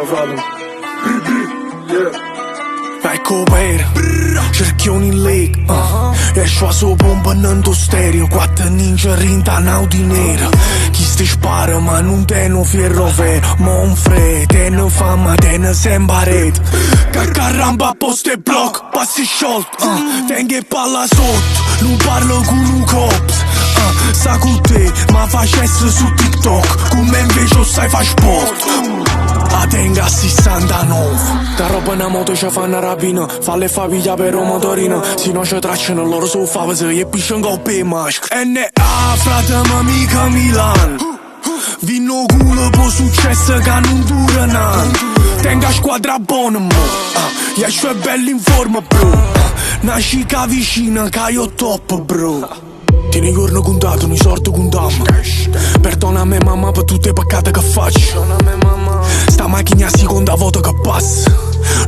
frate. Vai copere, cerchioni in leg, esce sopra un pennando stereo, 4 ninja rinta un'auto nera. Chi sti spara ma non te no fierro vero, ma un fre, te ne fama, te ne sembra rete. Caccarrampa a posto e block, passi sciolto, tengo e palla sotto, non parlo con un cops. Sa con te, ma facesse su TikTok, come invece lo sai fa sport. A tenga 69, da roba una moto ci fa una rapina, falle fa piglia per un motorino, se no ci tracciano loro su fave se gli pisciano coppe e maschera. N.A. frate ma mica Milan, vino culo po' successo che non dura nan. Tenga squadra buona mo, gli è belli in forma bro, nasci ca vicina che io top bro. Tieni i giorni contato, non sorto contamma. Perdona a me mamma per tutte le peccate che faccio. Sta macchina a seconda volta che passa,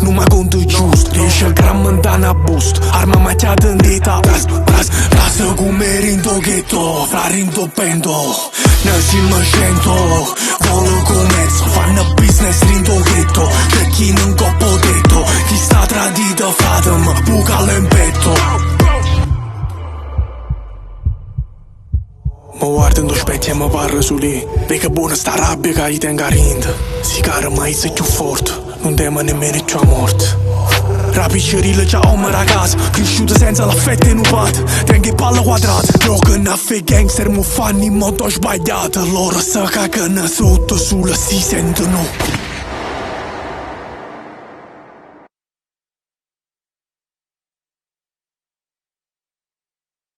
non mi conto giusto. Riesce il gran montana a boost, arma macchiata in dita. Ras come rindo ghetto, fra rindo pento. Ne si mi scento, volo commercio, fanno business rindo ghetto. Che chi non coppo detto, chi sta tradito fatemi, buca l'empetto. Mi guardo in specchio e mi parlo su lì, perché buona sta rabbia che gli tenga rinda. Si cara mai sei più forte, non temo nemmeno più a morte. Rapiccerilla già om ragazza, cresciuta senza l'affetto e non pat. Tengo palla quadrata, gioco naffe gangster, mo fanno in modo sbagliato. Loro si cagano sotto sulla si sentono.